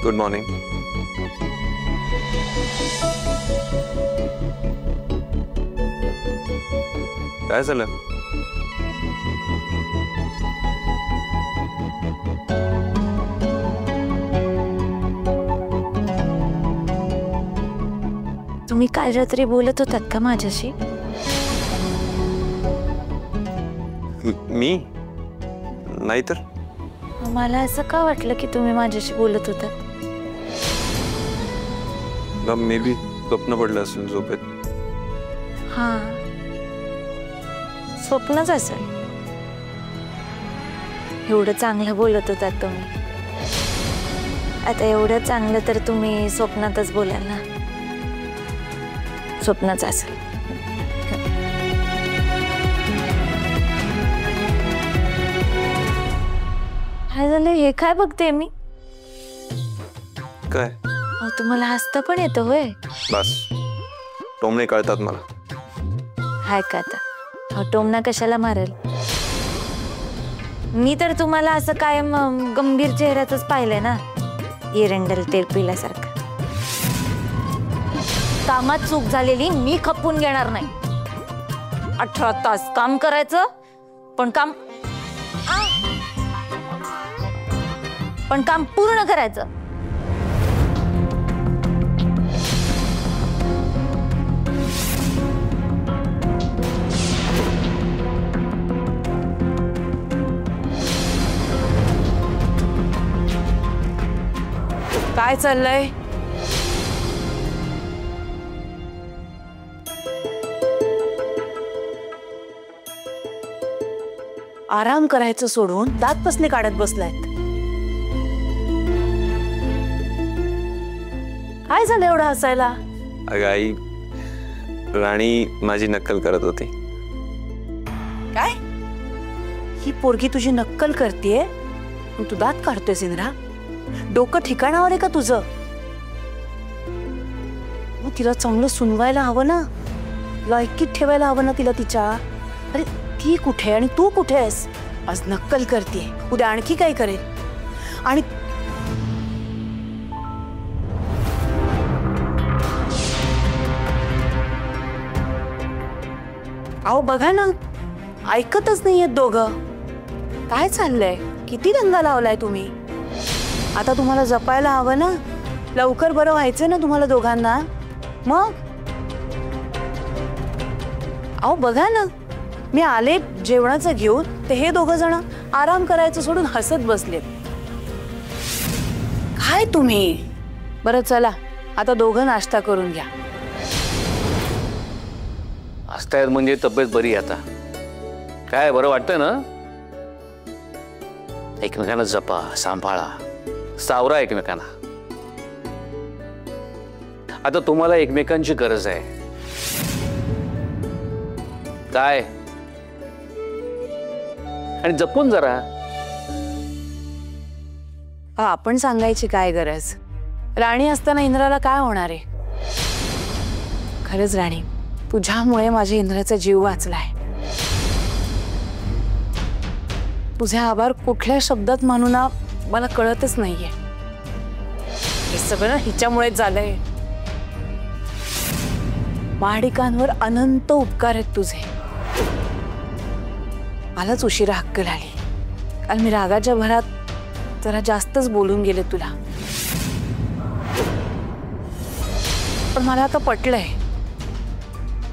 Good morning. काय झालं? तुम्ही काल रात्री बोलत होतात का माझ्याशी? मी नाही तर. मला असं का वाटलं की तुम्ही माझ्याशी बोलत होतात? मे बी स्वप्न पडलं असेल झोपेत. हा, स्वप्नच असेल. एवढं चांगलं बोलत होतात तुम्ही. आता एवढं चांगलं तर तुम्ही स्वप्नातच बोलाल ना. स्वप्नच असेल. काय झालं? हे काय बघते मी? काय? तुम्हाला हसता पण येतं होय? बस, टोमणे कळतात मला. हाय का आता टोमना कशाला मारेल? मी तर तुम्हाला असं कायम गंभीर चेहऱ्यातच पाहिलंय ना, एरंडल तेल पिल्यासारखं. कामात चूक झालेली मी खपवून घेणार नाही. 18 तास काम करायचं, पण काम पूर्ण करायचं. काय चाललंय? आराम करायचं सोडून दात कसले काढत बसलायत? काय झालं एवढं हसायला? अगं आई, राणी माझी नक्कल करत होती. काय? ही पोरगी तुझी नक्कल करतेय, तू दात काढतोयस इंद्रा? डोकं ठिकाणावर आहे का तुझं? मग तिला चांगलं सुनवायला हवं ना, लायकीत ठेवायला हवं ना तिला तिच्या. अरे ती कुठे आणि तू कुठे आहेस? आज नक्कल करतेय, उद्या आणखी काय करेल? आणि अहो बघा ना, ऐकतच नाहीयेत दोघं. काय चाललंय? किती दंगा लावलाय तुम्ही? आता तुम्हाला जपायला हवं ना, लवकर बरं व्हायचं ना तुम्हाला दोघांना. मग अहो बघा ना, मी आले जेवणाचं घेऊन, ते हे दोघं जण आराम करायचं सोडून हसत बसलेत. काय तुम्ही? बरं चला, आता दोघं नाश्ता करून घ्या. असतायत म्हणजे तब्येत बरी आता. काय बरं वाटतंय ना? एकमेकांना जपा, सांभाळा, सावरा एकमेकांना. आता तुम्हाला एकमेकांची गरज आहे. काय? आणि जपून जरा. आपण सांगायची काय गरज? राणी असताना इंद्राला काय होणार आहे? खरंच राणी, तुझ्यामुळे माझ्या इंद्राचा जीव वाचलाय. तुझे आभार कुठल्या शब्दात मानू ना मला कळतच नाहीये. हे सगळं हिच्यामुळेच झालंय. महाडिकांवर अनंत उपकार आहेत तुझे. मलाच उशिरा अक्कल आली. काल मी रागाच्या भरात जरा जास्तच बोलून गेले तुला. पण मला आता पटलंय,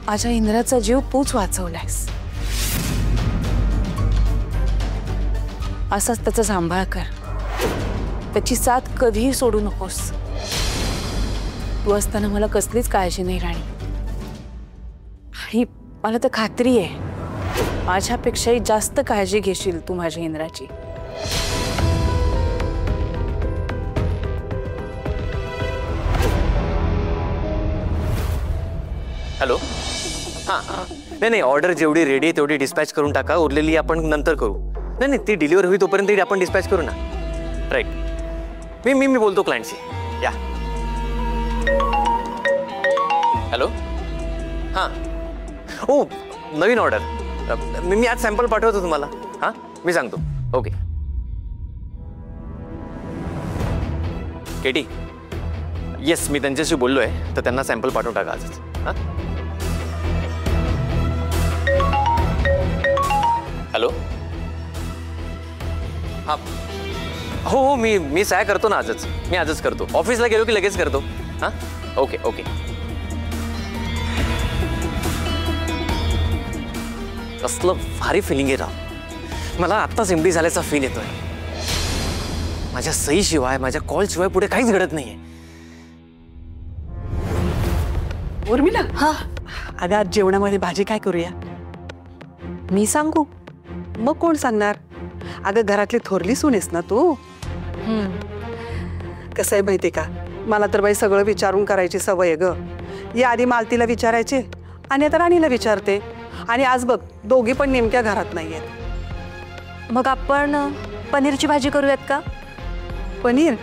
माझ्या इंद्राचा जीव तूच वाचवलायस. असाच त्याचा सांभाळ कर. त्याची साथ कधीही सोडू नकोस. तू असताना मला कसलीच काळजी नाही राणी. आणि मला तर खात्री आहे, माझ्यापेक्षाही जास्त काळजी घेशील तू माझ्या इंद्राची. हॅलो. हां नाही, ऑर्डर जेवढी रेडी आहे तेवढी डिस्पॅच करून टाका. उरलेली आपण नंतर करू. नाही, ती डिलिव्हर होई तोपर्यंत आपण डिस्पॅच करू ना. राईट. मी बोलतो क्लायंटशी. या. हॅलो. हां. ओ, नवीन ऑर्डर. मी आज सॅम्पल पाठवतो तुम्हाला. हां, मी सांगतो. ओके. केटी, येस मी त्यांच्याशी बोललोय, तर त्यांना सॅम्पल पाठवून टाका आजच. हां, हॅलो. हां, हो हो, मी सहाय करतो ना आजच. मी आजच करतो. ऑफिसला गेलो की लगेच करतो. हां, ओके ओके. कसलं भारी फिलिंग आहे राव. मला आत्ताच एमडी झाल्याचा फील येतोय. माझ्या सहीशिवाय, माझ्या कॉलशिवाय पुढे काहीच घडत नाहीये. उर्मिला, हा अगं आज जेवणामध्ये भाजी काय करूया? मी सांगू? मग कोण सांगणार? अगं घरातली थोरली सून आहेस ना तू. कसं आहे माहिती का, मला तर बाई सगळं विचारून करायची सवय आहे ग. या आधी मालतीला विचारायचे आणि आता राणीला विचारते. आणि आज बघ दोघी पण नेमक्या घरात नाही आहेत. मग आपण पनीरची भाजी करूयात का? पनीर?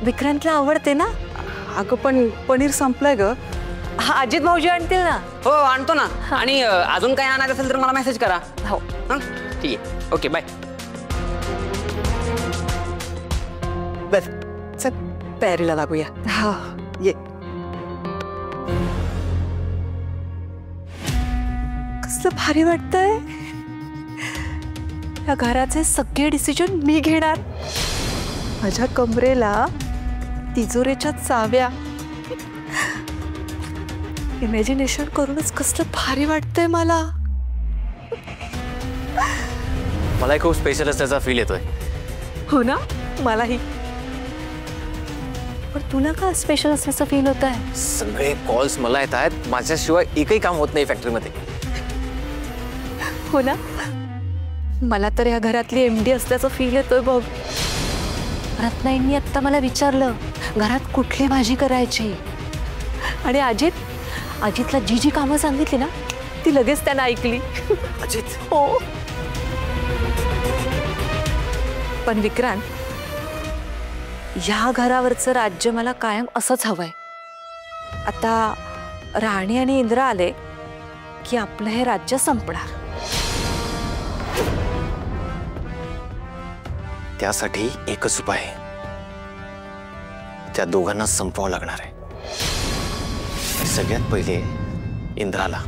विक्रांतला आवडते ना. अगं पण पनीर संपलंय ग. हा, अजित भाऊजी आणतील ना. हो आणतो ना. आणि अजून काही आणायचं असेल तर मला मेसेज करा. हो. हां ठीक आहे. Okay bye. बर चल तयारीला लागूया. हा, ये. कसलं भारी वाटतंय. या घराचे सगळे डिसिजन मी घेणार. माझ्या कमरेला तिजोरीच्या चाव्या. इमॅजिनेशन करूनच कसलं भारी वाटतंय मला. मलाही खूप स्पेशल असल्याचा फील येतोय. हो ना, मलाही. पण तुला का स्पेशल असल्याचं फील होत आहे? सगळे कॉल्स मला येत आहेत. माझ्याशिवाय एकही काम होत नाही फॅक्टरीमध्ये. हो ना, मला तर या घरातली एमडी असल्याचं फील येतोय बघ. रत्नाईंनी आत्ता मला विचारलं घरात कुठली भाजी करायची. आणि अजितला जी कामं सांगितली ना ती लगेच त्यानं ऐकली. अजित? हो. पण विक्रांत, या घरावरचं राज्य मला कायम असंच हवंय. आता राणी आणि इंद्रा आले की आपलं हे राज्य संपणार. त्यासाठी एकच उपाय आहे. त्या दोघांना संपवावं लागणार आहे. सगळ्यात पहिले इंद्राला.